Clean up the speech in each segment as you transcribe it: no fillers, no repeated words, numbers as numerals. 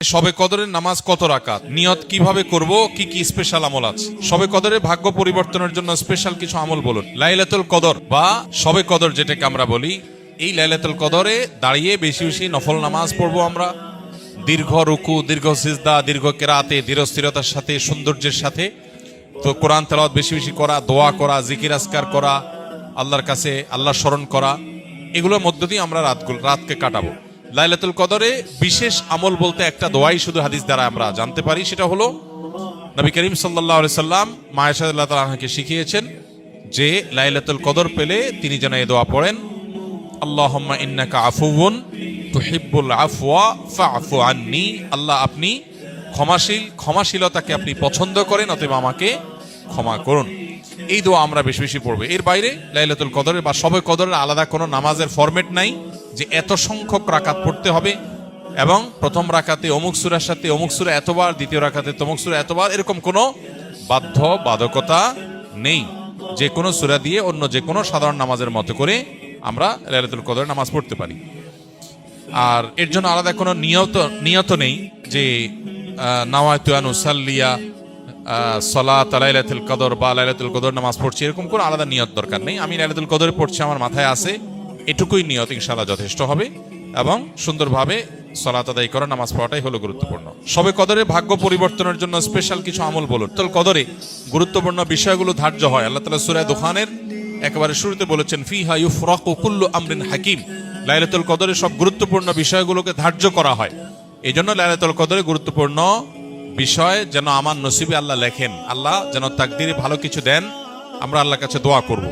শবে কদরের নামাজ কত রাকাত, নিয়ত কিভাবে করব, কি কি স্পেশাল আমল আছে? শবে কদরের ভাগ্য পরিবর্তনের জন্য স্পেশাল কিছু আমল বলুন। লাইলাতুল কদর বা শবে কদর যেটাকে আমরা বলি, এই লাইলাতুল কদরে দাঁড়িয়ে বেশি বেশি নফল নামাজ পড়বো আমরা। দীর্ঘ রুকু, দীর্ঘ সিজদা, দীর্ঘ কেরাতে, ধীরস্থিরতার সাথে, সৌন্দর্যের সাথে। তো কোরআন তেলাওয়াত বেশি বেশি করা, দোয়া করা, জিকির আজকার করা, আল্লাহর কাছে আল্লাহ স্মরণ করা, এগুলোর মধ্য দিয়ে আমরা রাতকে কাটাবো। লাইলাতুল কদরে বিশেষ আমল বলতে একটা দোয়াই শুধু হাদিস দ্বারা আমরা জানতে পারি, সেটা হলো নবী করিম সাল্লাল্লাহু আলাইহি সাল্লাম মা আয়েশা রাদিয়াল্লাহু তাআলা আনহাকে শিখিয়েছেন যে লাইলাতুল কদর পেলে তিনি যেন এই দোয়া পড়েন, আল্লাহুম্মা ইন্নাকা আফুউন তুহিব্বুল আফওয়া ফা'ফু আন্নি। আল্লাহ, আপনি ক্ষমাশীল, ক্ষমাশীলতাকে আপনি পছন্দ করেন, অতএব আমাকে ক্ষমা করুন। এই দোয়া আমরা বেশি বেশি পড়বো। এর বাইরে লাইলাতুল কদরের বা শবে কদরের আলাদা কোনো নামাজের ফরম্যাট নাই যে এত সংখ্যক রাকাত পড়তে হবে এবং প্রথম রাকাতে অমুক সূরার সাথে অমুক সূরা এতবার, দ্বিতীয় রাকাতে তমুক সূরা এতবার, এরকম কোনো বাধ্যবাধকতা নেই। যে কোনো সূরা দিয়ে অন্য যে কোনো সাধারণ নামাজের মতো করে আমরা লাইলাতুল কদরের নামাজ পড়তে পারি। আর এর জন্য আলাদা কোনো নিয়ত নেই যে নাওয়াইতু আন উসাল্লিয়া সালাত লাইলাতুল কদর বা লাইলাতুল কদর নামাজ পড়ছি, এরকম কোনো আলাদা নিয়ত দরকার নেই। আমি লাইলাতুল কদরে পড়ছি, আমার মাথায় আছে, এটুকুই নিয়ত ইনশাআল্লাহ যথেষ্ট হবে এবং সুন্দরভাবে সালাত আদায় করা, নামাজ পড়াটাই হলো গুরুত্বপূর্ণ। শবে কদরে ভাগ্য পরিবর্তনের জন্য স্পেশাল কিছু আমল বলুন। লাইলাতুল কদরে গুরুত্বপূর্ণ বিষয়গুলো ধার্য হয়। আল্লাহ তাআলা সূরা দুখানের একেবারে শুরুতে বলেছেন, ফিহা ইউফরাকু কুল্লু আমরিন হাকিম। লাইলাতুল কদরে সব গুরুত্বপূর্ণ বিষয়গুলোকে ধার্য করা হয়। এই জন্য লাইলাতুল কদরে গুরুত্বপূর্ণ বিষয় যেন আমার নসিবে আল্লাহ লেখেন, আল্লাহ যেন তাকদিরে ভালো কিছু দেন, আমরা আল্লাহর কাছে দোয়া করব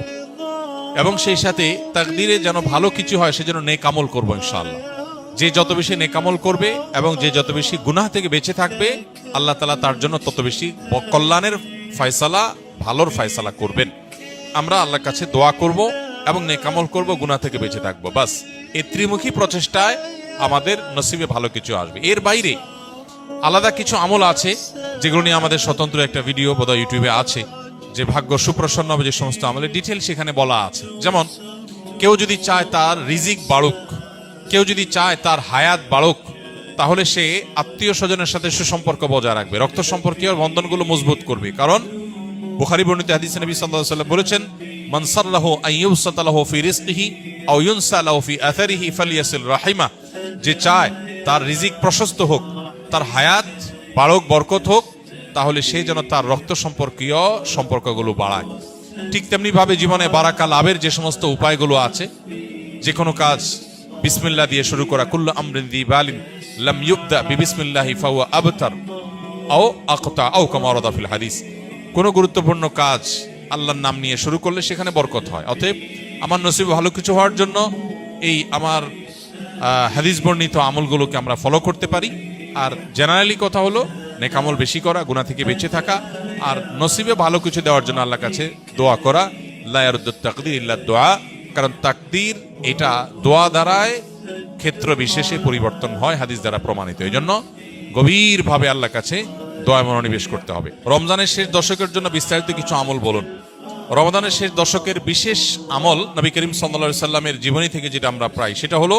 এবং সেই সাথে তাকদিরে যেন ভালো কিছু হয় সেজন্য নেক আমল করবো ইনশাআল্লাহ। যে যত বেশি নেক আমল করবে এবং যে যত বেশি গুনাহ থেকে বেঁচে থাকবে, আল্লাহ তাআলা তার জন্য তত বেশি কল্যাণের ফয়সালা, ভালোর ফয়সালা করবেন। আমরা আল্লাহর কাছে দোয়া করব এবং নেক আমল করব, গুনাহ থেকে বেঁচে থাকবো। বাস এই ত্রিমুখী প্রচেষ্টায় আমাদের নসিবে ভালো কিছু আসবে। এর বাইরে আলাদা কিছু আমল আছে যেগুলো নিয়ে আমাদের স্বতন্ত্র একটা ভিডিও বোধহয় ইউটিউবে আছে, যে ভাগ্য সুপ্রসন্ন হবে যে সমস্ত আমলের ডিটেল সেখানে বলা আছে। যেমন কেউ যদি চায় তার রিজিক বাড়ুক, কেউ যদি চায় তার হায়াত বাড়ুক, তাহলে সে আত্মীয় স্বজনের সাথে সুসম্পর্ক বজায় রাখবে, রক্ত সম্পর্কীয় বন্ধনগুলো মজবুত করবে। কারণ বুখারী বর্ণিত হাদিসে নবী সাল্লাল্লাহু আলাইহি ওয়াসাল্লাম বলেছেন, মান সাল্লাহু আন ইউসাতা লাহু ফি রিজকিহি আও ইউনসা লাহু ফি আথারিহি ফালিয়াসিল রাহিমা। যে চায় তার রিজিক প্রশস্ত হোক, তার হায়াত বাড়ুক, বরকত হোক, তাহলে সে যেন তার রক্ত সম্পর্কীয় সম্পর্কগুলো বাড়ায়। ঠিক তেমনি ভাবে জীবনে বারাকা লাভের যে সমস্ত উপায়গুলো আছে, যে কোনো কাজ বিসমিল্লাহ দিয়ে শুরু করা, কুল্লু আমরিন যি বালিন লাম ইউবদা বিবিসমিল্লাহি ফাহুয়া আবতার আও আকতা আও কামা ওয়ারাদা ফিল হাদিস। কোনো গুরুত্বপূর্ণ কাজ আল্লাহর নাম নিয়ে শুরু করলে সেখানে বরকত হয়। অতএব আমার নসিবে ভালো কিছু হওয়ার জন্য এই আমার হাদিস বর্ণিত আমলগুলোকে আমরা ফলো করতে পারি। আর জেনারেলি কথা হলো নেক আমল বেশি করা, গুনাহ থেকে বেঁচে থাকা, আর নসিবে ভালো কিছু দেওয়ার জন্য আল্লাহর কাছে দোয়া করা। লা ইয়ারুদ্দুত তাকদীর ইল্লা দুআ। কারণ তাকদীর এটা দোয়া দ্বারায় ক্ষেত্র বিশেষে পরিবর্তন হয়, হাদিস দ্বারা প্রমাণিত। এই জন্য গভীরভাবে আল্লাহর কাছে দোয়া মনোনিবেশ করতে হবে। রমজানের শেষ দশকের জন্য বিস্তারিত কিছু আমল বলুন। রমজানের শেষ দশকের বিশেষ আমল নবী করিম সাল্লাল্লাহু আলাইহি সাল্লামের জীবনী থেকে যেটা আমরা পাই, সেটা হলো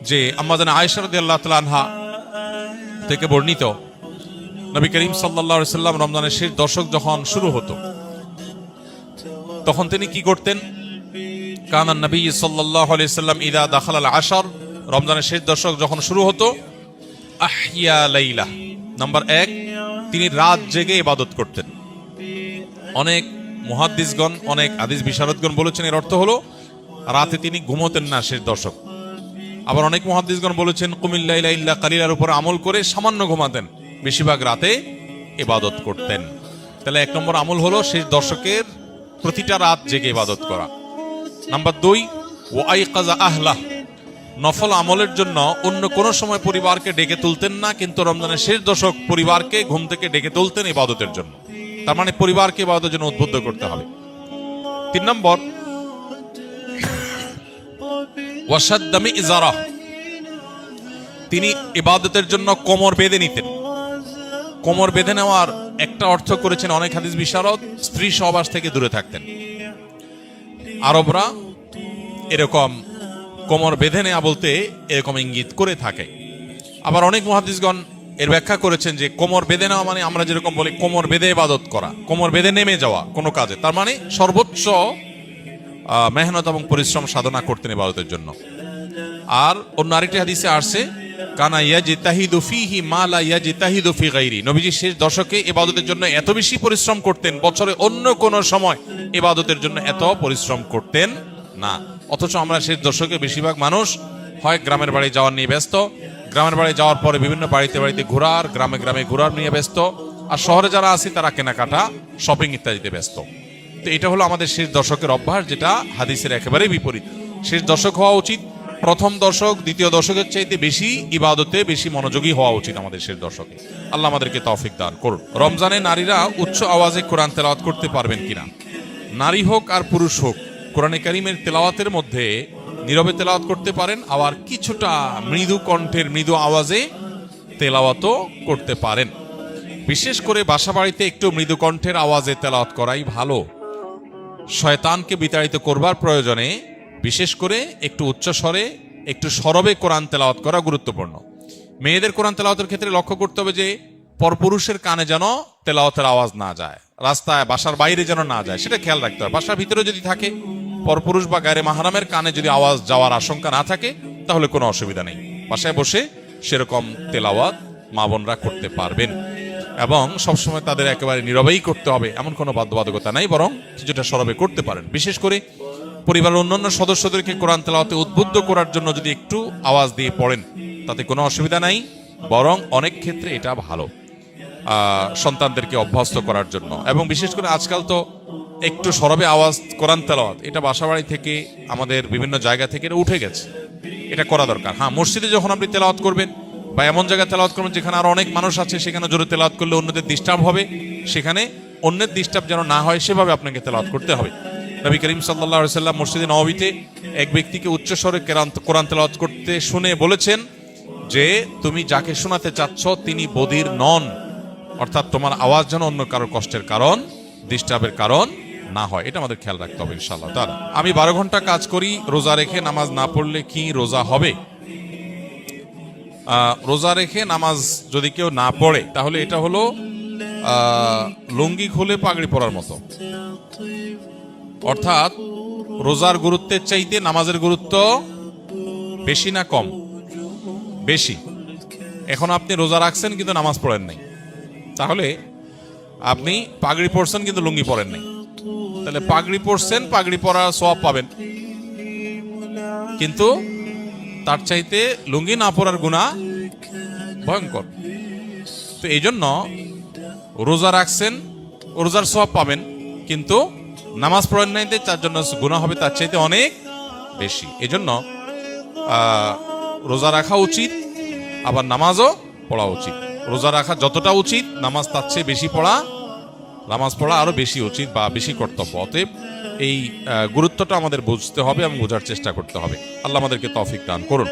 যে আম্মা জান আয়েশা রাদিয়াল্লাহু তাআলা আনহা থেকে বর্ণিত, নবী করিম সাল্লাল্লাহু আলাইহি সাল্লাম রমজানের শেষ দশক যখন শুরু হতো তখন তিনি কি করতেন? কানান নবী সাল্লাল্লাহু আলাইহি সাল্লাম ইদা দাখালাল আশর, রমজানের শেষ দশক যখন শুরু হতো, আহইয়া লাইলা, নাম্বার 1, তিনি রাত জেগে ইবাদত করতেন। অনেক মুহাদ্দিসগণ, অনেক হাদিস বিশারদগণ বলেছেন এর অর্থ হলো রাতে তিনি ঘুমোতেন না শেষ দশক। আবার অনেক মুহাদ্দিসগণ বলেছেন কুমিল লাইলা ইল্লা কালিলার উপর আমল করে সামান্য ঘুমাতেন, বেশিরভাগ রাতে ইবাদত করতেন। তাহলে 1 নম্বর আমল হলো শেষ দশকের প্রতিটা রাত জেগে ইবাদত করা। নাম্বার 2, ওয়াইকাযা আহলাহ, নফল আমলের জন্য অন্য কোনো সময় পরিবারকে ডেকে তুলতেন না, কিন্তু রমজানের শেষ দশক পরিবারকে ঘুম থেকে ডেকে তুলতেন ইবাদতের জন্য। তার মানে পরিবারকে ইবাদতের জন্য উদ্বুদ্ধ করতে হবে। 3 নম্বর, ওয়াশাদ্দা মিযজারা, তিনি ইবাদতের জন্য কোমর বেঁধে নিতেন। কোমর বেঁধে নেওয়ার একটা অর্থ করেছেন অনেক হাদিস বিশারদ, স্ত্রী সহবাস থেকে দূরে থাকতেন। আরবরা এরকম কোমর বেঁধে নেওয়া বলতে এরকম ইঙ্গিত করে থাকে। আবার অনেক মুহাদ্দিসগণ এর ব্যাখ্যা করেছেন যে কোমর বেঁধে নেওয়া মানে আমরা যেরকম বলি কোমর বেঁধে ইবাদত করা, কোমর বেঁধে নেমে যাওয়া কোনো কাজে, তার মানে সর্বোচ্চ মেহনত এবং পরিশ্রম সাধনা করতেন ইবাদতের জন্য। আর অন্য আরেকটি হাদিসে আসছে কানা ইয়াজতাহিদু ফীহি মা লা ইয়াজতাহিদু ফি গায়রি, নবীজি শেষ দশকে ইবাদতের জন্য এত বেশি পরিশ্রম করতেন, বছরে অন্য কোন সময় ইবাদতের জন্য এত পরিশ্রম করতেন না। অথচ আমরা শেষ দশকে বেশিরভাগ মানুষ হয় গ্রামের বাড়ি যাওয়ার নিয়ে ব্যস্ত, গ্রামের বাড়ি যাওয়ার পরে বিভিন্ন বাড়িতে বাড়িতে ঘোরার, গ্রামে গ্রামে ঘোরার নিয়ে ব্যস্ত, আর শহরে যারা আছে তারা কেনাকাটা, শপিং ইত্যাদিতে ব্যস্ত। তো এটা হলো আমাদের শেষ দশকের অভ্যাস, যেটা হাদিসের একেবারেই বিপরীত। শেষ দশক হওয়া উচিত প্রথম দশক দ্বিতীয় দশকের চাইতে বেশি ইবাদতে বেশি মনোযোগী হওয়া উচিত আমাদের শেষ দশকে। আল্লাহ আমাদেরকে তৌফিক দান করুন। রমজানে নারীরা উচ্চ আওয়াজে কোরআন তেলাওয়াত করতে পারবেন কিনা? নারী হোক আর পুরুষ হোক কোরআনে কারীমের তেলাওয়াতের মধ্যে নীরবে তেলাওয়াত করতে পারেন, আবার কিছুটা মৃদু কণ্ঠের মৃদু আওয়াজে তেলাওয়াতও করতে পারেন। বিশেষ করে বাসা বাড়িতে একটু মৃদু কণ্ঠের আওয়াজে তেলাওয়াত করাই ভালো। শয়তানকে বিতাড়িত করবার প্রয়োজনে বিশেষ করে একটু উচ্চ স্বরে একটু সরবে কোরআন তেলাওয়াত করা গুরুত্বপূর্ণ। মেয়েদের কোরআন তেলাওয়াতের ক্ষেত্রে লক্ষ্য করতে হবে যে পরপুরুষের কানে যেন তেলাওয়াতের আওয়াজ না যায়, রাস্তায় বাসার বাইরে যেন না যায়, সেটা খেয়াল রাখতে হবে। বাসার ভিতরে যদি থাকে, পরপুরুষ বা গায়রে মাহরামের কানে যদি আওয়াজ যাওয়ার আশঙ্কা না থাকে তাহলে কোনো অসুবিধা নেই, বাসায় বসে সেরকম তেলাওয়াত মা বোনরা করতে পারবেন। এবং সবসময় তাদের একেবারে নীরবেই করতে হবে এমন কোনো বাধ্যবাধকতা নাই, বরং কিছুটা সরবে করতে পারেন। বিশেষ করে পরিবারের অন্যান্য সদস্যদেরকে কোরআন তেলাওয়াতে উদ্বুদ্ধ করার জন্য যদি একটু আওয়াজ দিয়ে পড়েন তাতে কোনো অসুবিধা নাই, বরং অনেক ক্ষেত্রে এটা ভালো সন্তানদেরকে অভ্যস্ত করার জন্য। এবং বিশেষ করে আজকাল তো একটু সরবে আওয়াজ কোরআন তেলাওয়াত এটা বাসাবাড়ি থেকে আমাদের বিভিন্ন জায়গা থেকে এটা উঠে গেছে, এটা করা দরকার। হ্যাঁ, মসজিদে যখন আপনি তেলাওয়াত করবেন বা এমন জায়গায় তেলাওয়াত করবেন যেখানে আরো অনেক মানুষ আছে, সেখানে জোরে তেলাওয়াত করলে অন্যদের ডিস্টার্ব হবে, সেখানে অন্যের ডিস্টার্ব যেন না হয় সেভাবে আপনাকে তেলাওয়াত করতে হবে। নবী করিম সাল্লাল্লাহু আলাইহি ওয়াসাল্লাম মসজিদে নববীতে এক ব্যক্তিকে উচ্চস্বরে কোরআন তেলাওয়াত করতে শুনে বলেছেন যে তুমি যাকে শোনাতে চাচ্ছ তিনি বধির নন, অর্থাৎ তোমার আওয়াজ যেন অন্য কারোর কষ্টের কারণ, ডিস্টার্বের কারণ না হয়। এটা আমাদের খেয়াল রাখতে হবে ইনশাআল্লাহ তাআলা। আমি 12 ঘন্টা কাজ করি, রোজা রেখে নামাজ না পড়লে কি রোজা হবে? রোজা রেখে নামাজ যদি কেউ না পড়ে তাহলে এটা হলো লুঙ্গি খুলে পাগড়ি পরার মতো, অর্থাৎ রোজার গুরুত্বের চাইতে নামাজের গুরুত্ব বেশি না কম? বেশি। এখন আপনি রোজা রাখছেন কিন্তু নামাজ পড়েন নাই, তাহলে আপনি পাগড়ি পরছেন কিন্তু লুঙ্গি পরেন নাই, তাহলে পাগড়ি পরছেন, পাগড়ি পরার সওয়াব পাবেন, কিন্তু তার চাইতে লুঙ্গি না পরার গুনাহ ভয়ঙ্কর। তো এই জন্য রোজা রাখছেন, রোজার সওয়াব পাবেন, কিন্তু নামাজ পড়েন নাই, তার জন্য গুনাহ হবে তার চাইতে অনেক বেশি। এই জন্য রোজা রাখা উচিত, আবার নামাজও পড়া উচিত। রোজা রাখা যতটা উচিত নামাজ তার চেয়ে বেশি পড়া, নামাজ পড়া আরো বেশি উচিত বা বেশি কর্তব্য। অতএব এই গুরুত্বটা আমাদের বুঝতে হবে এবং বোঝার চেষ্টা করতে হবে। আল্লাহ আমাদেরকে তৌফিক দান করুন।